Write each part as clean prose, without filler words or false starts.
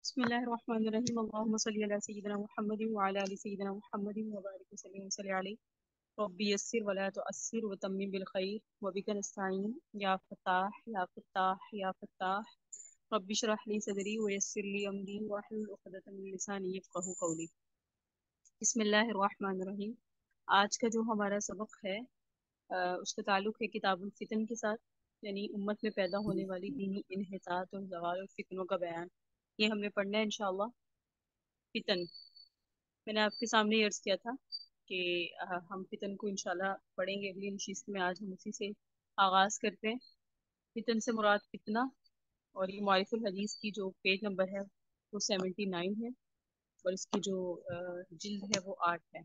بسم الله الرحمن الرحيم اللهم صل على سيدنا محمد وعلى آل سيدنا محمد وبارك وسلم وصل عليه رب يسر ولا تؤثر وتمم بالخير وبك نستعين يا فتاح يا فتاح يا فتاح رب اشرح لي صدري ويسر لي أمري واحلل عقدة من لساني يفقهوا قولي بسم الله الرحمن الرحيم آج کا جو ہمارا سبق ہے اس کا تعلق ہے کتاب الفتن کے ساتھ، یعنی امت میں پیدا ہونے والی دینی انحطاط اور زوال اور فتنوں کا بیان۔ یہ ہم نے پڑھنا ہے انشاءاللہ۔ فتن میں نے آپ کے سامنے عرض کیا تھا کہ ہم فتن کو انشاءاللہ پڑھیں گے اگلی نشست میں۔ آج ہم اسی سے آغاز کرتے ہیں۔ فتن سے مراد فتنہ، اور یہ معارف الحدیث کی جو پیج نمبر ہے وہ 79 ہے، اور اس کی جو جلد ہے وہ 8 ہے۔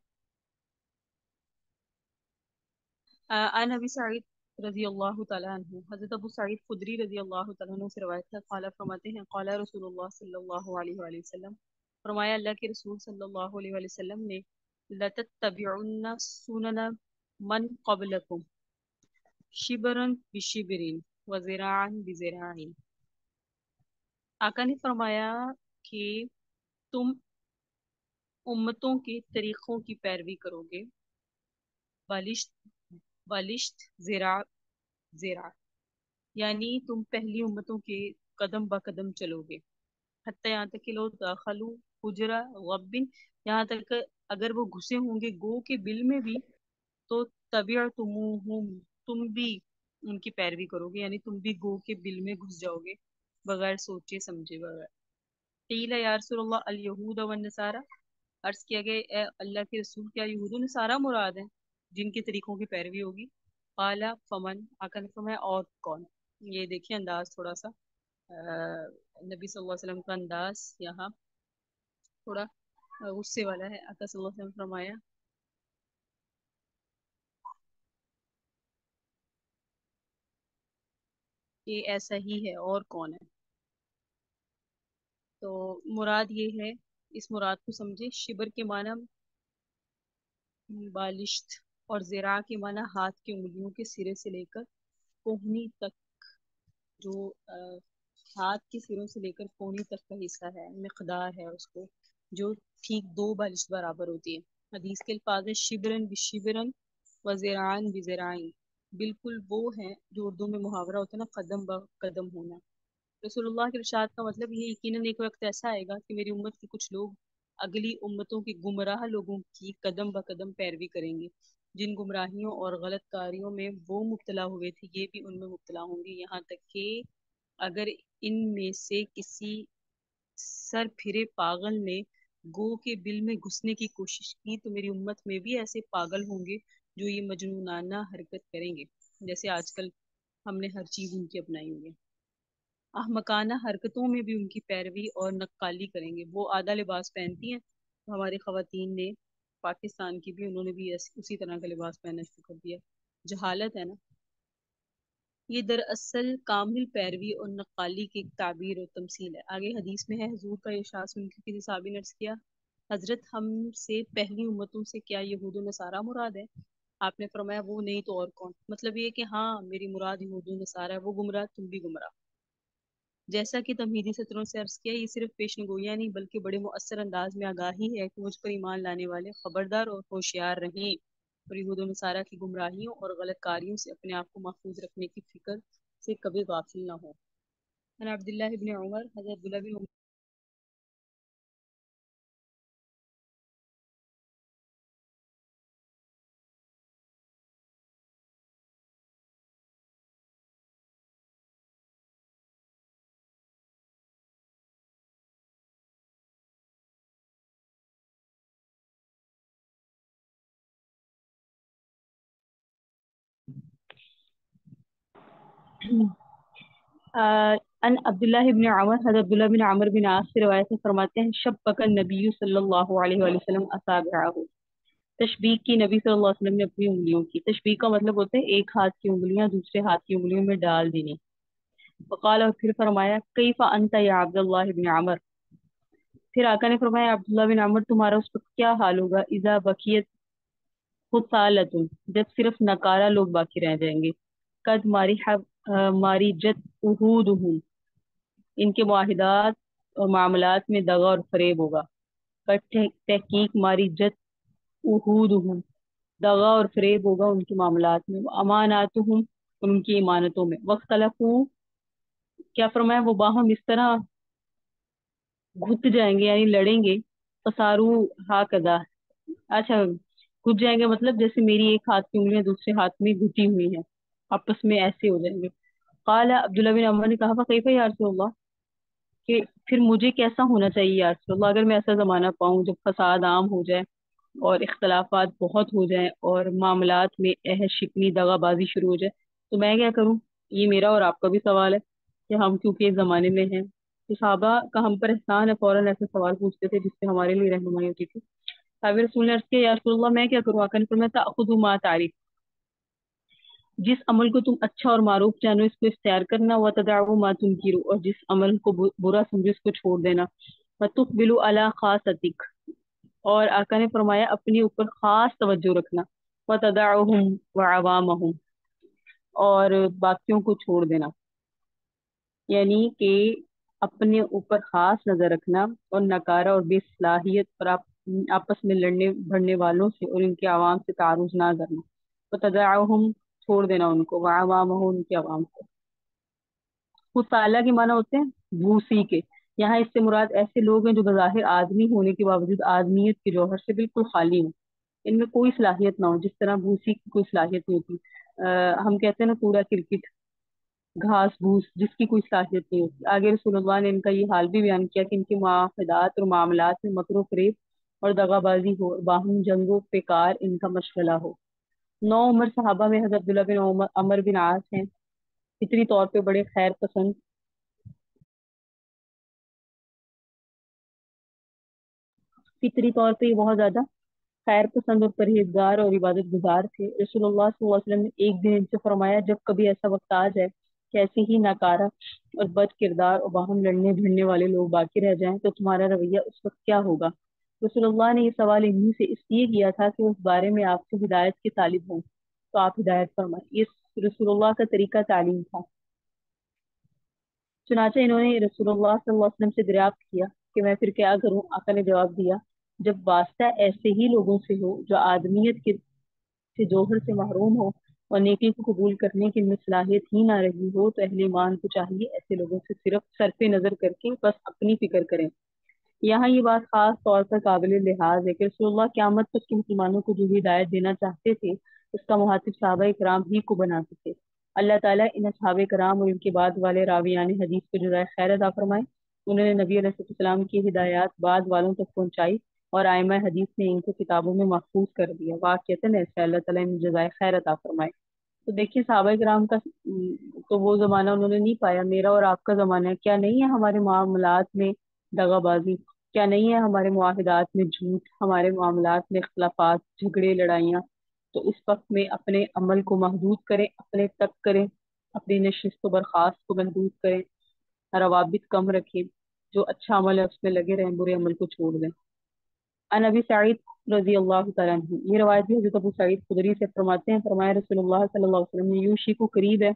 عن ابی سعید رضی اللہ تعالیٰ عنہ، حضرت ابو سعید خدری رضی اللہ تعالیٰ عنہ سے روایت ہے، قال فرماتے ہیں قال رسول اللہ صلی اللہ علیہ وآلہ وسلم، فرمایا اللہ کے رسول صلی اللہ علیہ وآلہ وسلم نے، لَتَتَّبِعُنَّ سُنَنَ مَنْ قَبْلَكُمْ شِبْرًا بِشِبْرٍ وَذِرَاعًا بِذِرَاعٍ۔ آقا نے فرمایا کہ تم امتوں کے طریقوں کی پیروی کرو گے، بالشت بالشت زراع زراع، یعنی تم پہلی امتوں کے قدم با قدم چلو گے، حتی یہاں تک کہ لو داخلو حجرا غبن، یہاں تک کہ اگر وہ گھسے ہوں گے گو کے بل میں بھی تو تبعتموہم، تم بھی ان کی پیروی کرو گے، یعنی تم بھی گو کے بل میں گھس جاؤ گے بغیر سوچے سمجھے بغیر۔ قیل یا رسول اللہ الیہود والنصارى، عرض کیا گیا اے اللہ کے رسول کیا یہود و نصارہ مراد ہیں جن کے طریقوں کی پیروی ہوگی؟ قال فمن، آقا نے فرمایا اور کون؟ یہ دیکھیں انداز تھوڑا سا نبی صلی اللہ علیہ وسلم کا انداز یہاں تھوڑا غصے والا ہے۔ آقا صلی اللہ علیہ وسلم فرمایا کہ ایسا ہی ہے، اور کون ہے؟ تو مراد یہ ہے، اس مراد کو سمجھے، شبر کے معنی بالشت اور زراع کے معنی ہاتھ کی انگلیوں کے سرے سے لے کر کوہنی تک، جو ہاتھ کے سروں سے لے کر کوہنی تک کا حصہ ہے، مقدار ہے اس کو، جو ٹھیک 2 بالشت برابر ہوتی ہے۔ حدیث کے الفاظ ہے شبرن بشبرن و زراعن بزراعن، بالکل وہ ہیں جو اردو میں محاورہ ہوتا ہے نا، قدم با قدم ہونا۔ رسول اللہ کے ارشاد کا مطلب یہ یقیناً ایک وقت ایسا آئے گا کہ میری امت کے کچھ لوگ اگلی امتوں کے گمراہ لوگوں کی قدم با قدم پیروی کریں گے، جن گمراہیوں اور غلط کاریوں میں وہ مبتلا ہوئے تھے یہ بھی ان میں مبتلا ہوں گے، یہاں تک کہ اگر ان میں سے کسی سر پھرے پاگل نے گو کے بل میں گھسنے کی کوشش کی تو میری امت میں بھی ایسے پاگل ہوں گے جو یہ مجنونانہ حرکت کریں گے، جیسے آج کل ہم نے ہر چیز ان کی اپنائی ہوئی ہے۔ احمقانہ حرکتوں میں بھی ان کی پیروی اور نقالی کریں گے۔ وہ آدھا لباس پہنتی ہیں، ہماری خواتین نے پاکستان کی بھی، انہوں نے بھی اسی طرح کا لباس پہننا شروع کر دیا۔ جہالت ہے نا، یہ دراصل کامل پیروی اور نقالی کی ایک تعبیر اور تمثیل ہے۔ آگے حدیث میں ہے، حضور کا ارشاد سن کے کسی صحابی نے عرض کیا حضرت ہم سے پہلی امتوں سے کیا یہود و نصارہ مراد ہے؟ آپ نے فرمایا وہ نہیں تو اور کون؟ مطلب یہ کہ ہاں میری مراد یہود و نصارہ ہے، وہ گمراہ تم بھی گمراہ۔ جیسا کہ تمہیدی سطروں سے عرض کیا، یہ صرف پیشن گوئیاں نہیں بلکہ بڑے مؤثر انداز میں آگاہی ہے کہ مجھ پر ایمان لانے والے خبردار اور ہوشیار رہیں، اور یہود و نصارہ کی گمراہیوں اور غلط کاریوں سے اپنے آپ کو محفوظ رکھنے کی فکر سے کبھی غافل نہ ہو۔ عبداللہ ابن عمر، حضرت عبداللہ بن عمر ان عبداللہ ابن عمر، حضرت عبداللہ بن عمر بن عاص سے روایت میں فرماتے ہیں شبک النبی صلی اللہ علیہ وآلہ وسلم اصابعہ، تشبیہ کی نبی صلی اللہ علیہ وسلم نے اپنی انگلیوں کی۔ تشبیہ کا مطلب ہوتا ہے ایک ہاتھ کی انگلیاں دوسرے ہاتھ کی انگلیوں میں ڈال دینی۔ وقال، اور پھر فرمایا کیف انت یا عبداللہ ابن عمر، پھر آقا نے فرمایا عبداللہ بن عمر تمہارا اس وقت کیا حال ہوگا، اذا بقیت خصالۃ، جب صرف نکارہ لوگ باقی رہ جائیں گے، قد ماری جت عہودہم، ان کے معاہدات اور معاملات میں دغا اور فریب ہوگا۔ تحقیق ماری جت عہودہم، دغا اور فریب ہوگا ان کے معاملات میں، اماناتہم، ان کی امانتوں میں، واختلفوا، کیا فرمایا، وہ باہم اس طرح گھت جائیں گے یعنی لڑیں گے، فسارو ہاکذا، اچھا گھت جائیں گے مطلب جیسے میری ایک ہاتھ کی انگلیاں دوسرے ہاتھ میں گھٹی ہوئی ہیں، آپس میں ایسے ہو جائیں گے۔ قال عبداللہ بن عمر نے کہا فکیف یا رسول اللہ، کہ پھر مجھے کیسا ہونا چاہیے یا رسول اللہ اگر میں ایسا زمانہ پاؤں جب فساد عام ہو جائے اور اختلافات بہت ہو جائیں اور معاملات میں عہد شکنی دغا بازی شروع ہو جائے تو میں کیا کروں؟ یہ میرا اور آپ کا بھی سوال ہے کہ ہم کیونکہ اس زمانے میں ہیں تو صحابہ کا ہم پر احسان ہے، فوراً ایسے سوال پوچھتے تھے جس سے ہمارے لیے رہنمائی ہوتی تھی۔ صحابہ رسول نے عرض کیا یا رسول اللہ میں کیا کروں؟ آقا نے فرمایا تأخذ ما تعریف، جس عمل کو تم اچھا اور معروف جانو اس کو اختیار کرنا، وتدعو ما تنکر، اور جس عمل کو برا سمجھو اس کو چھوڑ دینا، وتقبل علی خاصتک، اور آقا نے فرمایا اپنے اوپر خاص توجہ رکھنا، وتدعهم وعوامهم، اور باقیوں کو چھوڑ دینا، یعنی کہ اپنے اوپر خاص نظر رکھنا اور نکارہ اور بے صلاحیت اور آپس میں لڑنے بھڑنے والوں سے اور ان کے عوام سے تعارض نہ کرنا، وتدعهم، چھوڑ دینا ان کو، وعوامهم، ان کے عوام کو۔ خسالہ کے معنی ہوتے ہیں بھوسی کے، یہاں اس سے مراد ایسے لوگ ہیں جو بظاہر آدمی ہونے کے باوجود آدمیت کے جوہر سے بالکل خالی ہوں، ان میں کوئی صلاحیت نہ ہو، جس طرح بھوسی کی کوئی صلاحیت نہیں ہوتی۔ ہم کہتے ہیں نا کوڑا کرکٹ، گھاس بھوس، جس کی کوئی صلاحیت نہیں ہوتی۔ آگے رسول اللہ نے ان کا یہ حال بھی بیان کیا کہ ان کے معاہدات اور معاملات میں مکر و فریب اور دغا بازی ہو، باہم جنگ و پیکار ان کا مشغلہ ہو۔ نو عمر صحابہ میں حضرت عبداللہ بن عمر بن عاص ہیں، فطری طور پہ بڑے خیر پسند، فطری طور پہ یہ بہت زیادہ خیر پسند اور پرہیزگار اور عبادت گزار تھے۔ رسول اللہ صلی اللہ علیہ وسلم نے ایک دن ان سے فرمایا جب کبھی ایسا وقت آ جائے کہ ایسے ہی ناکارہ اور بد کردار اور باہم لڑنے بھڑنے والے لوگ باقی رہ جائیں تو تمہارا رویہ اس وقت کیا ہوگا؟ رسول اللہ نے یہ سوال انہی سے اس لیے کیا تھا کہ اس بارے میں آپ سے ہدایت کے طالب ہوں تو آپ ہدایت فرمائیں، یہ رسول اللہ کا طریقہ تعلیم تھا۔ چنانچہ انہوں نے رسول اللہ صلی اللہ علیہ وسلم سے دریافت کیا کہ میں پھر کیا کروں؟ آقا نے جواب دیا جب واسطہ ایسے ہی لوگوں سے ہو جو آدمیت کے سے جوہر سے محروم ہو اور نیکی کو قبول کرنے کی ان میں صلاحیت ہی نہ رہی ہو تو اہل ایمان کو چاہیے ایسے لوگوں سے صرف صرف نظر کر کے بس اپنی فکر کریں۔ یہاں یہ بات خاص طور پر قابل لحاظ ہے کہ رسول اللہ قیامت تک کے مسلمانوں کو جو ہدایت دینا چاہتے تھے اس کا مخاطب صحابہ کرام ہی کو بناتے تھے۔ اللہ تعالیٰ ان اصحاب کرام اور ان کے بعد والے راویان حدیث کو جزائے خیر عطا فرمائے۔ انہوں نے نبی علیہ السلام کی ہدایات بعد والوں تک پہنچائی اور ائمہ حدیث نے ان کو کتابوں میں محفوظ کر دیا، واقعتاً ایسے اللہ تعالیٰ ان جزائے خیر عطا فرمائے۔ تو دیکھیے صحابہ کرام کا تو وہ زمانہ انہوں نے نہیں پایا، میرا اور آپ کا زمانہ ہے، کیا نہیں ہے ہمارے معاملات میں دغا بازی، کیا نہیں ہے ہمارے معاہدات میں جھوٹ، ہمارے معاملات میں اختلافات، جھگڑے، لڑائیاں؟ تو اس وقت میں اپنے عمل کو محدود کریں، اپنے تک کریں، اپنی نشست و برخاست کو محدود کریں، روابط کم رکھیں، جو اچھا عمل ہے اس میں لگے رہیں، برے عمل کو چھوڑ دیں۔ ان ابی سعید رضی اللہ تعالیٰ عنہ، یہ روایت بھی حضرت ابو سعید خدری سے فرماتے ہیں، فرمایا رسول اللہ صلی اللہ علیہ وسلم نے یوشی کو قریب ہے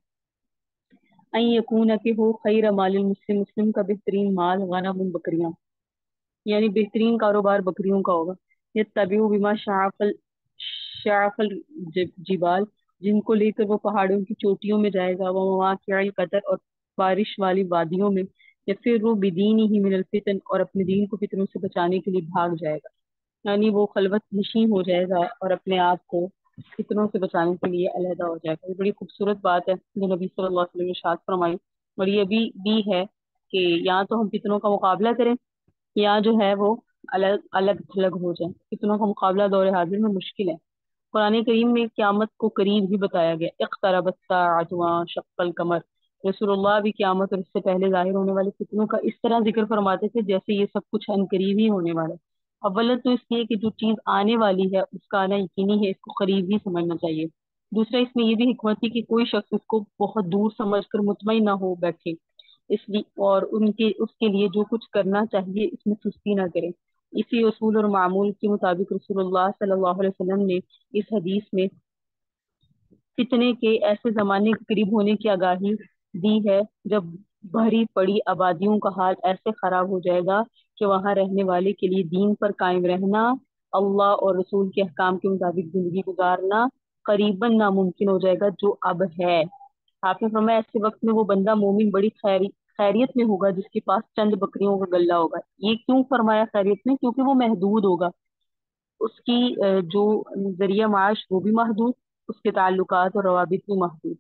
ان یکون کہ ہو خیر مال المسلم، مسلم کا بہترین مال غنم بکریاں، یعنی بہترین کاروبار بکریوں کا ہوگا۔ یہ طبیع بما شعف الجبال، جن کو لے کر وہ پہاڑوں کی چوٹیوں میں جائے گا، وہ مواقع القدر، اور بارش والی وادیوں میں، یا پھر وہ بدین ہی من الفتن، اور اپنے دین کو فتنوں سے بچانے کے لیے بھاگ جائے گا، یعنی وہ خلوت نشین ہو جائے گا اور اپنے آپ کو فتنوں سے بچانے کے لیے علیحدہ ہو جائے گا۔ یہ بڑی خوبصورت بات ہے جو نبی صلی اللہ علیہ وسلم نے ارشاد فرمائی، اور یہ بھی ہے کہ یا تو ہم فتنوں کا مقابلہ کریں یا جو ہے وہ الگ الگ تھلگ ہو جائیں، فتنوں کا مقابلہ دور حاضر میں مشکل ہے۔ قرآن کریم میں قیامت کو قریب ہی بتایا گیا، اقتربت الساعۃ وانشق القمر، رسول اللہ بھی قیامت اور اس سے پہلے ظاہر ہونے والے فتنوں کا اس طرح ذکر فرماتے تھے جیسے یہ سب کچھ ان قریب ہی ہونے والا ہے۔ اول تو اس لیے کہ جو چیز آنے والی ہے اس کا آنا یقینی ہے، اس کو قریب ہی سمجھنا چاہیے۔ دوسرا اس میں یہ بھی حکمت تھی کہ کوئی شخص اس کو بہت دور سمجھ کر مطمئن نہ ہو بیٹھے، اس لیے اور اس کے لیے جو کچھ کرنا چاہیے اس میں سستی نہ کرے۔ اسی اصول اور معمول کے مطابق رسول اللہ صلی اللہ علیہ وسلم نے اس حدیث میں فتنے کے ایسے زمانے کے قریب ہونے کی آگاہی دی ہے جب بھری پڑی آبادیوں کا حال ایسے خراب ہو جائے گا کہ وہاں رہنے والے کے لیے دین پر قائم رہنا، اللہ اور رسول کے احکام کے مطابق زندگی گزارنا قریباً ناممکن ہو جائے گا جو اب ہے۔ آپ نے فرمایا ایسے وقت میں وہ بندہ مومن بڑی خیریت میں ہوگا جس کے پاس چند بکریوں کا غلہ ہوگا۔ یہ کیوں فرمایا خیریت میں؟ کیونکہ وہ محدود ہوگا، اس کی جو ذریعہ معاش وہ بھی محدود، اس کے تعلقات اور روابط بھی محدود،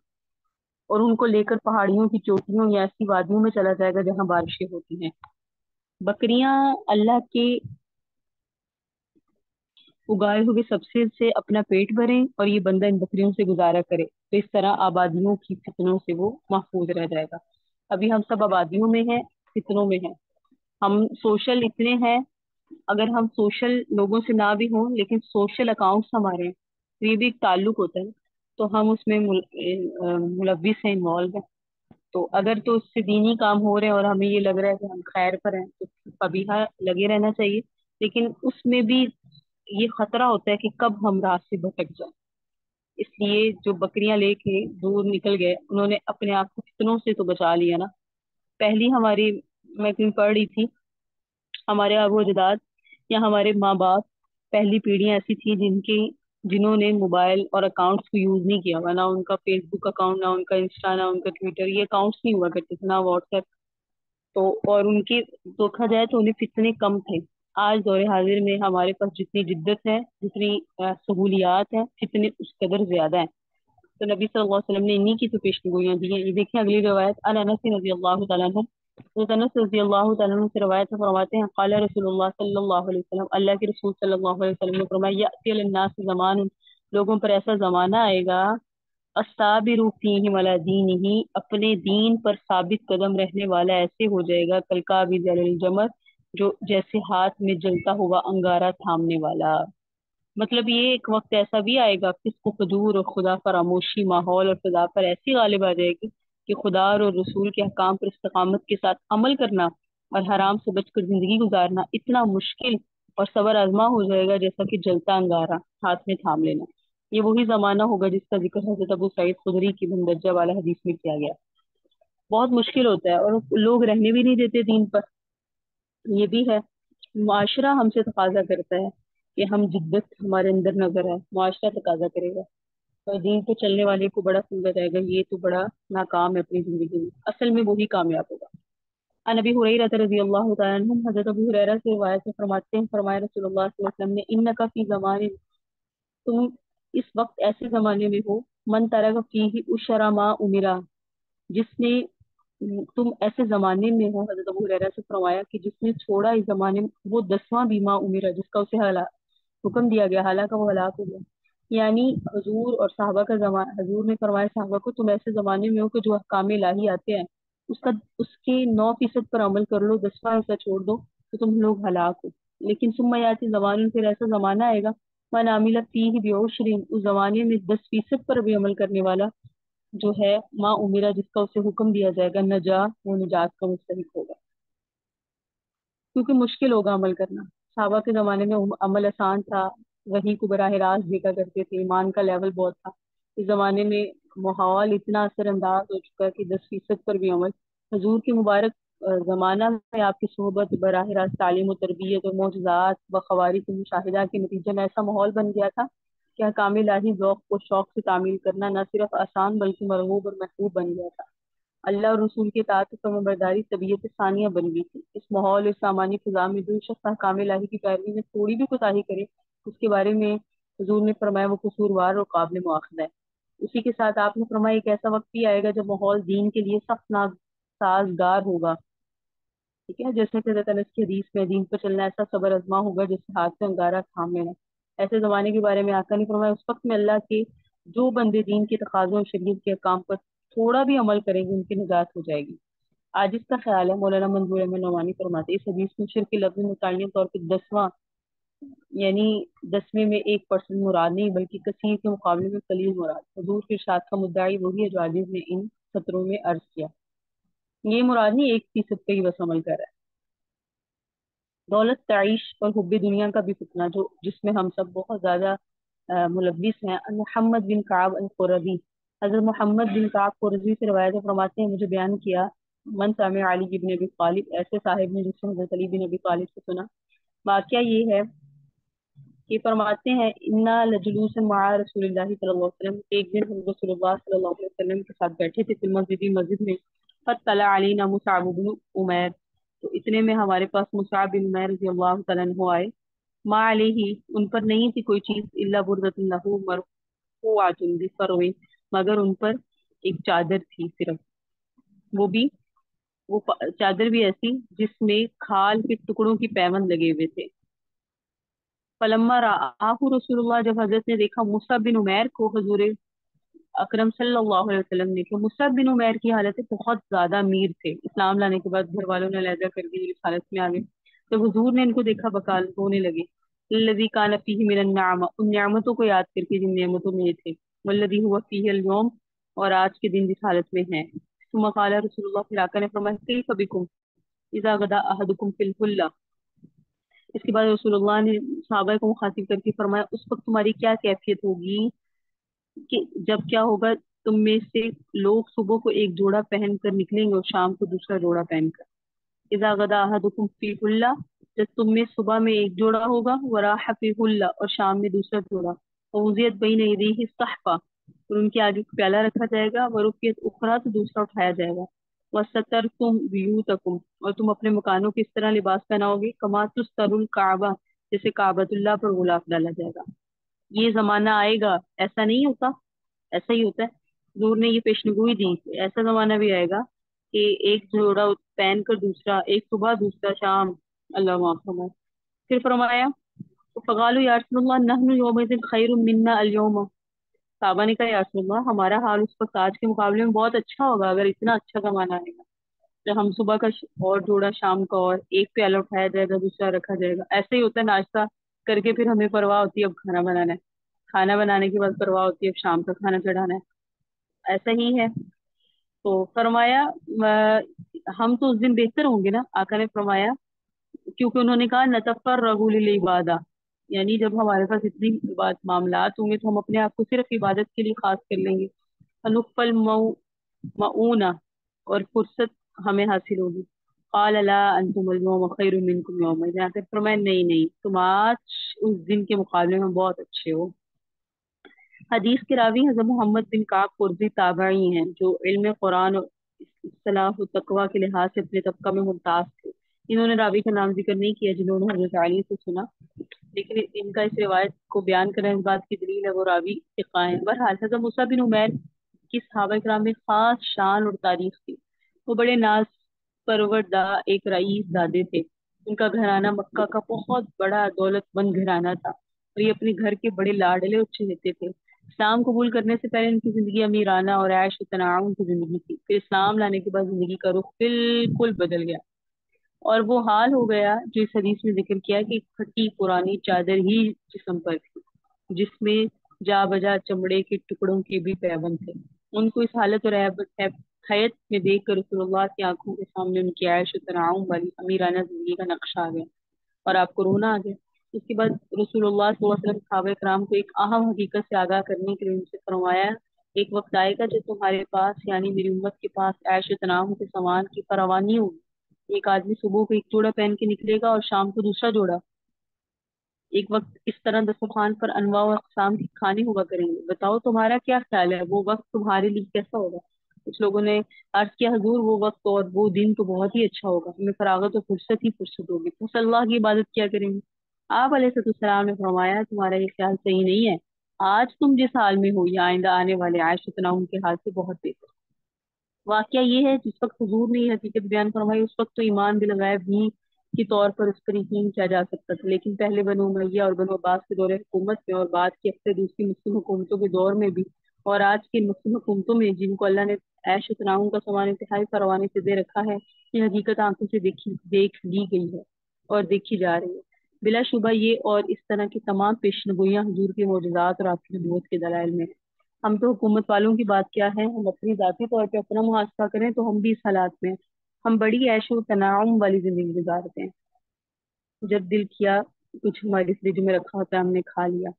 اور ان کو لے کر پہاڑیوں کی چوٹیوں یا ایسی وادیوں میں چلا جائے گا جہاں بارشیں ہوتی ہیں۔ بکریاں اللہ کے اگائے ہوئے سبزے سے اپنا پیٹ بھریں اور یہ بندہ ان بکریوں سے گزارا کرے تو اس طرح آبادیوں کی فتنوں سے وہ محفوظ رہ جائے گا۔ ابھی ہم سب آبادیوں میں ہیں، فتنوں میں ہیں، ہم سوشل اتنے ہیں، اگر ہم سوشل لوگوں سے نہ بھی ہوں لیکن سوشل اکاؤنٹس ہمارے ہیں تو یہ بھی ایک تعلق ہوتا ہے، تو ہم اس میں ملوث ہیں، انوالو ہیں۔ تو اگر تو اس سے دینی کام ہو رہے ہیں اور ہمیں یہ لگ رہا ہے کہ ہم خیر پر ہیں تو قبیحہ لگے رہنا چاہیے، لیکن اس میں بھی یہ خطرہ ہوتا ہے کہ کب ہم راہ سے بھٹک جائیں۔ اس لیے جو بکریاں لے کے دور نکل گئے انہوں نے اپنے آپ کو فتنوں سے تو بچا لیا نا۔ پہلی ہماری، میں کہیں پڑھ رہی تھی، ہمارے ابو اجداد یا ہمارے ماں باپ، پہلی پیڑھیاں ایسی تھی جنہوں نے موبائل اور اکاؤنٹس کو یوز نہیں کیا ہوا، نہ ان کا فیس بک اکاؤنٹ، نہ ان کا انسٹا، نہ ان کا ٹویٹر، یہ اکاؤنٹس نہیں ہوا کرتے تھے، نہ واٹس ایپ۔ تو اور ان کی دیکھا جائے تو انہیں فتنے کم تھے۔ آج دور حاضر میں ہمارے پاس جتنی جدت ہے، جتنی سہولیات ہیں، فتنے اس قدر زیادہ ہیں۔ تو نبی صلی اللہ علیہ وسلم نے انہی کی تو پیشن گوئیاں دی ہیں۔ یہ دیکھیں اگلی روایت، ان انس رضی اللہ تعالیٰ عنہ، حضرت انس رضی اللہ تعالیٰ عنہ سے روایت ہے، فرماتے ہیں قال رسول اللہ صلی اللہ علیہ وسلم، اللہ کے رسول صلی اللہ علیہ وسلم نے فرمایا یأتی علی الناس زمان، لوگوں پر ایسا زمانہ آئے گا، الصابر فیہم علی دینہ، اپنے دین پر ثابت قدم رہنے والا ایسے ہو جائے گا کالقابض علی الجمر، جو جیسے ہاتھ میں جلتا ہوا انگارہ تھامنے والا۔ مطلب یہ ایک وقت ایسا بھی آئے گا کہ اس کو فجور اور خدا فراموشی ماحول اور فضا پر ایسی غالب آ جائے گی کہ خدا اور رسول کے احکام پر استقامت کے ساتھ عمل کرنا اور حرام سے بچ کر زندگی گزارنا اتنا مشکل اور صبر آزما ہو جائے گا جیسا کہ جلتا انگارہ ہاتھ میں تھام لینا۔ یہ وہی زمانہ ہوگا جس کا ذکر حضرت ابو سعید خدری کی بندرجہ والا حدیث میں کیا گیا۔ بہت مشکل ہوتا ہے اور لوگ رہنے بھی نہیں دیتے دین پر، یہ بھی ہے۔ معاشرہ ہم سے تقاضا کرتا ہے کہ ہم جدت ہمارے اندر نظر ہے، معاشرہ تقاضا کرے گا، اور دین پہ چلنے والے کو بڑا سمجھا جائے گا یہ تو بڑا ناکام ہے اپنی زندگی میں، اصل میں وہی کامیاب ہوگا۔ عن ابی ہریرہ رضی اللہ تعالیٰ عنہ، حضرت ابو ہریرہ سے روایت سے فرماتے ہیں، فرمایا رسول اللہ صلی اللہ علیہ وسلم نے انک فی زمان، تم اس وقت ایسے زمانے میں ہو، من ترک فیہ اشر ما امرا، جس نے، تم ایسے زمانے میں ہو، حضرت ابو ہریرہ سے فرمایا کہ جس نے چھوڑا اس زمانے میں وہ 10واں بیما امرا، جس کا اسے حکم دیا گیا، حالانکہ وہ ہلاک ہو گیا۔ یعنی حضور اور صحابہ کا زمانہ، حضور نے فرمایا صحابہ کو تم ایسے زمانے میں ہو کہ جو احکام الہی آتے ہیں اس کے 9% پر عمل کر لو، 10واں حصہ چھوڑ دو تو تم لوگ ہلاک ہو۔ لیکن ثم یاتی زمان، پھر ایسا زمانہ آئے گا من عمل فیہ بعشر، اس زمانے میں 10% پر بھی عمل کرنے والا جو ہے ما امرا، جس کا اسے حکم دیا جائے گا، نجا، وہ نجات کا مستحق ہوگا، کیونکہ مشکل ہوگا عمل کرنا۔ صحابہ کے زمانے میں عمل آسان تھا، وحی کو براہ راست دیکھا کرتے تھے، ایمان کا لیول بہت تھا۔ اس زمانے میں ماحول اتنا اثر انداز ہو چکا ہے کہ 10% پر بھی عمل۔ حضور کے مبارک زمانہ میں آپ کی صحبت، براہ راست تعلیم و تربیت اور معجزات و خوارق کے مشاہدہ کے نتیجے میں ایسا ماحول بن گیا تھا کہ احکام الہی ذوق و شوق سے تعمیل کرنا نہ صرف آسان بلکہ مرغوب اور محبوب بن گیا تھا۔ اللہ اور رسول کے اطاعت و فرمانبرداری طبیعت ثانیہ بن گئی تھی۔ اس ماحول اور سامانی فضا میں جو شخص احکام الہی کی پیروی میں تھوڑی بھی کوتاہی کرے، اس کے بارے میں حضور نے فرمایا وہ قصوروار اور قابل مواخذہ ہے۔ اسی کے ساتھ آپ نے فرمایا ایک ایسا وقت بھی آئے گا جب ماحول دین کے لیے سخت سازگار ہوگا، ٹھیک ہے، جیسے کہ حضرت انس کی حدیث میں دین پر چلنا ایسا صبر ازما ہوگا جیسے ہاتھ سے انگارہ تھام لینا۔ ایسے زمانے کے بارے میں آقا نے فرمایا اس وقت میں اللہ کے جو بندے دین کے تقاضوں اور شریعت کے احکام پر تھوڑا بھی عمل کریں گے ان کی نجات ہو جائے گی۔ آج اس کا خیال ہے، مولانا منظور احمد نعمانی فرماتے ہیں اس حدیث میں شرک کے لفظ متعین طور پہ 10واں، یعنی 10ویں میں 1% مراد نہیں بلکہ کثیر کے مقابلے میں قلیل مراد۔ حضور کے ارشاد کا مدعی وہی ہے جو عاجز نے ان سطروں میں عرض کیا، یہ مراد نہیں 1% پہ ہی بس عمل کر رہا ہے۔ دولت، تعیش اور حب دنیا کا بھی فتنہ جس میں ہم سب بہت زیادہ ملوث ہیں۔ محمد بن کعب القرظی، حضرت محمد بن کعب قرظی سے روایت فرماتے ہیں مجھے بیان کیا من سمع علی بن ابی طالب، ایسے صاحب نے جس نے حضرت علی بن ابی طالب سے سنا۔ واقعہ یہ ہے کہ فرماتے ہیں انا لجلوس مع رسول اللہ صلی اللہ علیہ وسلم، ایک دن ہم رسول اللہ صلی اللہ علیہ وسلم کے ساتھ بیٹھے تھے فی المسجد، مسجد میں، فطلع علینا مصعب بن عمیر، تو اتنے میں ہمارے پاس مصعب بن عمیر رضی اللہ تعالیٰ عنہ آئے، ما علیہ، ان پر نہیں تھی کوئی چیز، الا بردۃ له مرفوعۃ بفرو، مگر ان پر ایک چادر تھی صرف، وہ بھی وہ چادر بھی ایسی جس میں کھال کے ٹکڑوں کی پیوند لگے ہوئے تھے۔ فلما رآہ رسول اللہ، جب حضرت نے دیکھا مصعب بن عمیر کو، حضور اکرم صلی اللہ علیہ وسلم نے، کہ مصعب بن عمیر کی حالت بہت زیادہ امیر تھے، اسلام لانے کے بعد گھر والوں نے علیحدہ کر دی، اس حالت میں آگے، جب حضور نے ان کو دیکھا بقال رونے لگے، الذی کان فیہ من النعمہ، ان نعمتوں کو یاد کر کے جن نعمتوں میں یہ تھے، والذی هو فیہ اليوم، اور آج کے دن جس حالت میں ہیں۔ ثم قال رسول اللہ، پھر آقا نے فرمایا کیف بکم اذا غدا احدکم فی الحلہ، اس کے بعد رسول اللہ نے صحابہ کو مخاطب کر کے فرمایا اس وقت تمہاری کیا کیفیت ہوگی، کہ جب کیا ہوگا، تم میں سے لوگ صبح کو ایک جوڑا پہن کر نکلیں گے اور شام کو دوسرا جوڑا پہن کر، اذا غدا احدکم فی حلہ، جب تم میں صبح میں ایک جوڑا ہوگا، وراح فی حلہ، اور شام میں دوسرا جوڑا، ووضعت بین یدیہ الصحفہ، اور ان کے آگے پیالہ رکھا جائے گا، ورفعت اخری، تو دوسرا اٹھایا جائے گا، وسترتم بیوتکم، اور تم اپنے مکانوں کی اس طرح لباس پہناؤ گے، کما تستر الکعبہ، جیسے کعبۃ اللہ پر غلاف ڈالا جائے گا۔ یہ زمانہ آئے گا، ایسا نہیں ہوتا، ایسا ہی ہوتا ہے، حضور نے یہ پیشنگوئی دی کہ ایسا زمانہ بھی آئے گا کہ ایک جوڑا پہن کر دوسرا، ایک صبح دوسرا شام، اللہ معاف فرمائے۔ پھر فرمایا فقالوا یا رسول اللہ نحن یومئذ خیر منا اليوم، صحابہ نے کہا یا رسول اللہ ہمارا حال اس وقت آج کے مقابلے میں بہت اچھا ہوگا، اگر اتنا اچھا زمانہ آئے گا، جب ہم صبح کا اور جوڑا شام کا، اور ایک پیالہ اٹھایا جائے گا دوسرا رکھا جائے گا، ایسے ہی ہوتا ہے، ناشتہ کر کے پھر ہمیں پرواہ ہوتی ہے اب کھانا بنانا ہے، کھانا بنانے کے بعد پرواہ ہوتی ہے اب شام کا کھانا چڑھانا ہے، ایسا ہی ہے۔ تو فرمایا ہم تو اس دن بہتر ہوں گے نا، آقا نے فرمایا، کیونکہ انہوں نے کہا نتفرغ للعبادہ، یعنی جب ہمارے پاس اتنی بات معاملات ہوں گے تو ہم اپنے آپ کو صرف عبادت کے لیے خاص کر لیں گے، فنقفل معونہ، اور فرصت ہمیں حاصل ہوگی۔ قال لا انتم اليوم خیر منکم یومئذ، آ کر فرمایا نہیں نہیں، تم آج اس دن کے مقابلے میں بہت اچھے ہو۔ حدیث کے راوی حضرت محمد بن کعب قرظی تابعی ہیں، جو علم قرآن اور اصطلاح و تقوی کے لحاظ سے اپنے طبقہ میں ممتاز تھے۔ انہوں نے راوی کا نام ذکر نہیں کیا جنہوں نے حضرت علی سے سنا، لیکن ان کا اس روایت کو بیان کرنے اس بات کی دلیل ہے وہ راوی ثقہ ہیں۔ بہرحال حضرت مصعب بن عمیر کی صحابہ کرام میں خاص شان اور تاریخ تھی، وہ بڑے ناز پرورد ایک رئیس زادے تھے، ان کا گھرانہ مکہ کا بہت بڑا دولت مند گھرانہ تھا، اور یہ اپنے گھر کے بڑے لاڈلے اور چہیتے تھے۔ اسلام قبول کرنے سے پہلے ان کی زندگی امیرانہ اور عیش و تنعم کی زندگی تھی، پھر اسلام لانے کے بعد زندگی کا رخ بالکل بدل گیا، اور وہ حال ہو گیا جو اس حدیث میں ذکر کیا کہ ایک پھٹی پرانی چادر ہی جسم پر تھی، جس میں جا بجا چمڑے کے ٹکڑوں کے بھی پیوند تھے۔ ان کو اس حالت اور حیت میں دیکھ کر رسول اللہ کی آنکھوں کے سامنے ان کی عیش و تنعم والی امیرانہ زندگی کا نقشہ آ گیا، اور آپ کو رونا آ گیا۔ اس کے بعد رسول اللہ صلی اللہ علیہ وسلم صحابہ کرام کو ایک اہم حقیقت سے آگاہ کرنے کے لیے ان سے فرمایا ایک وقت آئے گا جب تمہارے پاس یعنی میری امت کے پاس عیش و تنعم کے سامان کی فراوانی ہوگی، ایک آدمی صبح کو ایک جوڑا پہن کے نکلے گا اور شام کو دوسرا جوڑا، ایک وقت اس طرح دسترخوان پر انواع و اقسام کے کھانے ہوا کریں گے، بتاؤ تمہارا کیا خیال ہے، وہ وقت تمہارے لیے کیسا ہوگا؟ کچھ لوگوں نے عرض کیا حضور وہ وقت اور وہ دن تو بہت ہی اچھا ہوگا، ہمیں فراغت اور فرصت ہی فرصت ہوگی، تو صلی اللہ کی عبادت کیا کریں گے؟ آپ علیہ السلام نے فرمایا تمہارا یہ خیال صحیح نہیں ہے، آج تم جس حال میں ہو یہ آئندہ آنے والے عائشہ تنعم کے حال سے بہت بہتر۔ واقعہ یہ ہے جس وقت حضور نے یہ حقیقت بیان فرمائی اس وقت تو ایمان بالغیب بھی کے طور پر اس پر یقین کیا جا سکتا تھا، لیکن پہلے بنو امیہ اور بنو عباس کے دور حکومت میں اور بعد کی اکثر دوسری مسلم حکومتوں کے دور میں بھی، اور آج کی مسلم حکومتوں میں جن کو اللہ نے عیش و تنعم کا سامان انتہائی فراوانی سے دے رکھا ہے، یہ حقیقت آنکھوں سے دیکھ لی گئی ہے اور دیکھی جا رہی ہے۔ بلا شبہ یہ اور اس طرح کی تمام پیشنگوئیاں حضور کے معجزات اور آپ کی نبوت کے دلائل میں ہیں۔ ہم تو حکومت والوں کی بات کیا ہے، ہم اپنی ذاتی طور پہ اپنا محاسبہ کریں تو ہم بھی اس حالات میں ہیں، ہم بڑی عیش و تنعم والی زندگی گزارتے ہیں، جب دل کیا کچھ ہماری فریج میں رکھا ہوتا ہے ہم نے کھا لیا،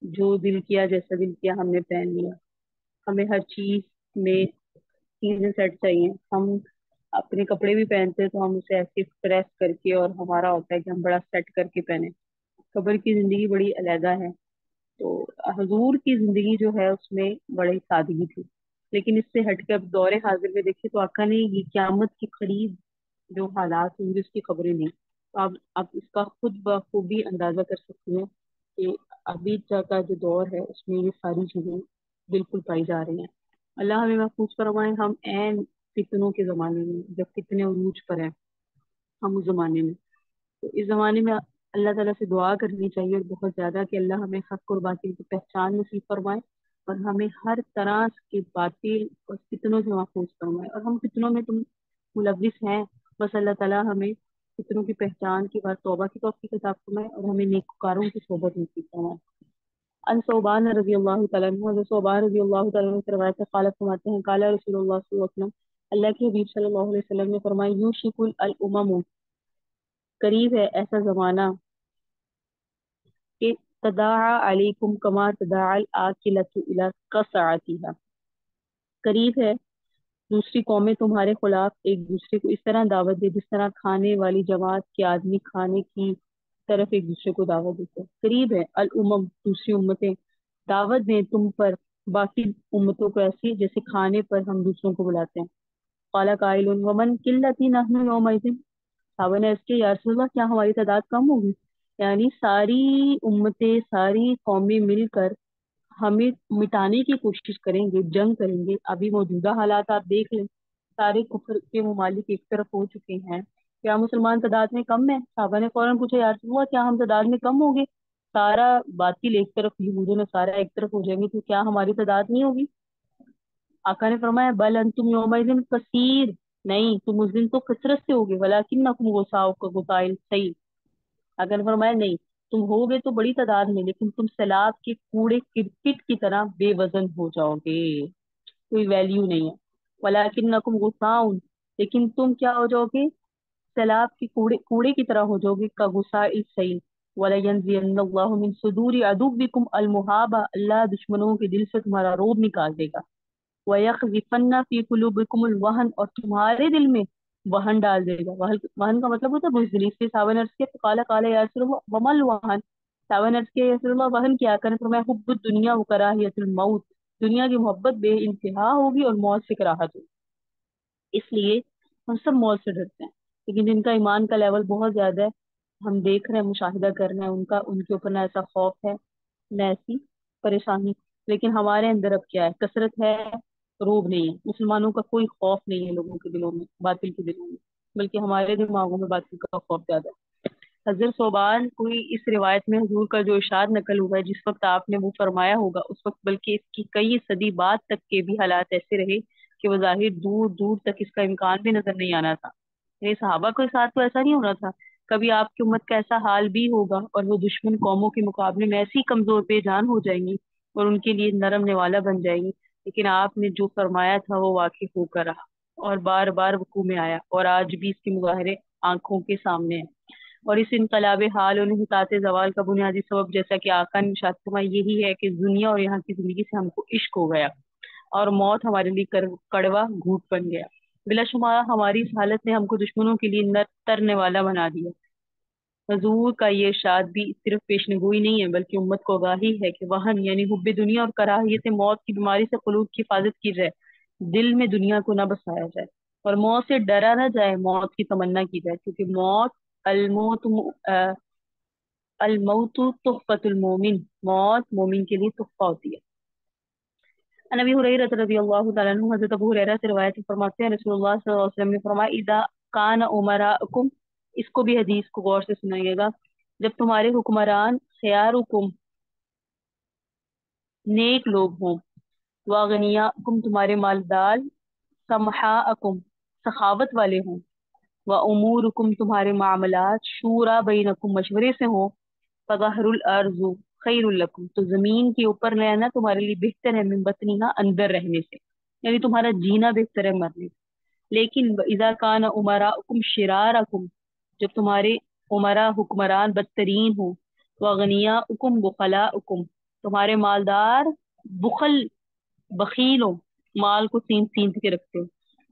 جو دل کیا جیسا دل کیا ہم نے پہن لیا، ہمیں ہر چیز میں چیزیں سیٹ چاہیے، ہم اپنے کپڑے بھی پہنتے ہیں تو ہم اسے ایسے پریس کر کے، اور ہمارا ہوتا ہے کہ ہم بڑا سیٹ کر کے پہنے. قبر کی زندگی بڑی علیحدہ ہے. تو حضور کی زندگی جو ہے اس میں بڑی سادگی تھی. لیکن اس سے ہٹ کے اب دور حاضر میں دیکھیں تو آقا نے یہ قیامت کے قریب جو حالات ہوں گے اس کی خبریں نہیں. تو آپ اس کا خود بخوبی اندازہ کر سکتے ہیں کہ ابھی کا جو دور ہے اس میں یہ ساری چیزیں بالکل پائی جا رہی ہیں. اللہ ہمیں محفوظ فرمائے. ہم عین فتنوں کے زمانے میں جب فتنے عروج پر ہیں، ہم اس زمانے میں، تو اس زمانے میں اللہ تعالیٰ سے دعا کرنی چاہیے بہت زیادہ کہ اللہ ہمیں حق اور باطل کی پہچان نصیب فرمائے، اور ہمیں ہر طرح کے باطل اور فتنوں سے محفوظ فرمائے. اور ہم فتنوں میں تم ملوث ہیں، بس اللہ تعالیٰ ہمیں فتنوں کی پہچان کے بعد توبہ کی توفیق عطا فرمائے اور ہمیں نیکوکاروں کی صحبت نصیب فرمائے. ان صوبان رضی اللہ تعالیٰ عنہ، حضرت صوبان رضی اللہ تعالیٰ عنہ سے روایت ہے، قال فرماتے ہیں قال رسول اللہ صلی اللہ علیہ وسلم، اللہ کے حبیب صلی اللہ علیہ وسلم نے فرمایا، یوشک الامم، قریب ہے ایسا زمانہ کہ تداعى علیکم کما تداعى الآکلۃ الی قصعتها، قریب ہے دوسری قومیں تمہارے خلاف ایک دوسرے کو اس طرح دعوت دے جس طرح کھانے والی جماعت کے آدمی کھانے کی طرف ایک دوسرے کو دعوت دیتے ہیں. قریب ہے الامم، دوسری امتیں دعوت دیں تم پر باقی امتوں کو ایسی جیسے کھانے پر ہم دوسروں کو بلاتے ہیں. قال قائل ومن قلتی نحن یومئذ، صحابہ نے اس کے یا رسول اللہ کیا ہماری تعداد کم ہوگی؟ یعنی ساری امتیں ساری قومیں مل کر ہمیں مٹانے کی کوشش کریں گے، جنگ کریں گے. ابھی موجودہ حالات آپ دیکھ لیں، سارے کفر کے ممالک ایک طرف ہو چکے ہیں، کیا مسلمان تعداد میں کم ہے؟ صحابہ نے فوراً پوچھا یا رسول اللہ کیا ہم تعداد میں کم ہوں گے؟ سارا باطل ایک طرف، یہود و نصارہ ایک طرف ہو جائیں گے تو کیا ہماری تعداد نہیں ہوگی؟ آقا نے فرمایا بل انتم یومئذ کثیر، نہیں تم اس دن تو کثرت سے ہوگے، ولکنکم غثاء کغثاء السیل. آقا نے فرمایا نہیں، تم ہوگے تو بڑی تعداد میں لیکن تم سیلاب کے کوڑے کرکٹ کی طرح بے وزن ہو جاؤ گے، کوئی ویلیو نہیں ہے. ولکنکم غثاء، لیکن تم کیا ہو جاؤ گے؟ سیلاب کے کوڑے کی طرح ہو جاؤ گے. کغثاء السیل. وَلَيَنزِعَنَّ اللَّهُ مِن صُدُورِ عَدُوِّكُمْ الْمُحَابَةَ، اللہ دشمنوں کے دل سے تمہارا روب نکال دے گا. وَيَقْذِفَنَّ فِي قُلُوبِكُمُ الْوَهْنَ، اور تمہارے دل میں وہن ڈال دے گا. وہن کا مطلب ہوتا ہے بزدلی. اس کے صحابہ نے عرض کیا قال قال یا رسول اللہ وما الوہن، صحابہ نے عرض کیا یا رسول اللہ وہن کیا؟ کرنے فرمایا حب الدنیا و کراہیت الموت، دنیا کی محبت بے انتہا ہوگی اور موت سے کراہت ہوگی. اس لیے ہم سب موت سے ڈرتے ہیں، لیکن جن کا ایمان کا لیول بہت زیادہ ہے، ہم دیکھ رہے ہیں، مشاہدہ کر رہے ہیں ان کے اوپر نہ ایسا خوف ہے نہ ایسی پریشانی. لیکن ہمارے اندر اب کیا ہے؟ کثرت ہے، روب نہیں ہے. مسلمانوں کا کوئی خوف نہیں ہے لوگوں کے دلوں میں، باطل کے دلوں میں، بلکہ ہمارے دماغوں میں باطل کا خوف زیادہ ہے. حضرت صوبان کوئی اس روایت میں حضور کا جو ارشاد نقل ہوا ہے جس وقت آپ نے وہ فرمایا ہوگا اس وقت، بلکہ اس کی کئی صدی بعد تک کے بھی حالات ایسے رہے کہ وہ ظاہر دور دور تک اس کا امکان بھی نظر نہیں آنا تھا. یہ صحابہ کے ساتھ تو ایسا نہیں ہونا تھا. کبھی آپ کی امت کا ایسا حال بھی ہوگا اور وہ دشمن قوموں کے مقابلے میں ایسی کمزور بے جان ہو جائیں گی اور ان کے لیے نرم نوالا بن جائیں گی. لیکن آپ نے جو فرمایا تھا وہ واقع ہو کر رہا اور بار بار وقوع میں آیا، اور آج بھی اس کے مظاہرے آنکھوں کے سامنے ہیں. اور اس انقلاب حال اور انحطاط زوال کا بنیادی سبب جیسا کہ آقا نے ارشاد فرمایا یہی ہے کہ دنیا اور یہاں کی زندگی سے ہم کو عشق ہو گیا اور موت ہمارے لیے کڑوا گھوٹ بن گیا. بلا شمار ہماری اس حالت نے ہم کو دشمنوں کے لیے نر ترنے والا بنا دیا. حضور کا یہ ارشاد بھی صرف پیشن گوئی نہیں ہے بلکہ امت کو آگاہی ہے کہ وہن یعنی حب دنیا اور کراہیت موت کی بیماری سے قلوب کی حفاظت کی جائے، دل میں دنیا کو نہ بسایا جائے اور موت سے ڈرا نہ جائے، موت کی تمنا کی جائے، کیونکہ الموت الموت تحفۃ المومن، موت مومن کے لیے تحفہ ہوتی ہے. عن ابی ہریرہ رضی اللہ تعالیٰ عنہ، حضرت ابو ہریرہ سے روایت فرماتے ہیں رسول اللہ صلی اللہ علیہ وسلم نے فرمایا اذا کان امراءکم، اس کو بھی حدیث کو غور سے سنائیے گا، جب تمہارے حکمران خیارکم نیک لوگ ہوں، واغنیاءکم تمہارے مالدار، سمحاءکم سخاوت والے ہوں، وامورکم تمہارے معاملات شورا بینکم مشورے سے ہوں، فظہر الارض خیر لکم تو زمین کے اوپر رہنا تمہارے لیے بہتر ہے، من بطنہا اندر رہنے سے، یعنی تمہارا جینا بہتر ہے مرنے سے. لیکن اذا کان امراءکم شرارکم، جب تمہارے امراء حکمران بدترین ہوں، واغنیاءکم بخلاءکم تمہارے مالدار بخل بخیل ہوں، مال کو سین سین کے رکھتے ہو،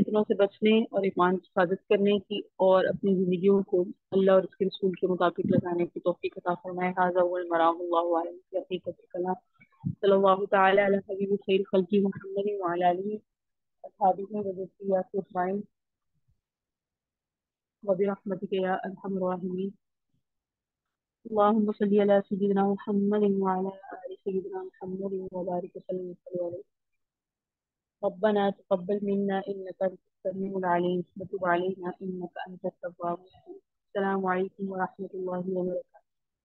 فتنوں سے بچنے اور ایمان کی حفاظت کرنے کی اور اپنی زندگیوں کو اللہ اور اس کے رسول کے مطابق لگانے کی توفیق عطا فرمائے۔ ھذا هو المرام اللہ علیہ في حقیقت الکلام صلی اللہ تعالی علی حبیب خیر خلقی محمد وعلی آلہ اصحابہ وذریاتہ اجمعین وبرحمتک یا ارحم الراحمین۔ اللهم صل على سيدنا محمد وعلى آل سيدنا محمد وبارك وسلم عليه۔ ربنا تقبل منا إنك أنت السميع العليم وتب علينا إنك أنت التواب الرحيم۔ السلام عليكم ورحمة الله وبركاته۔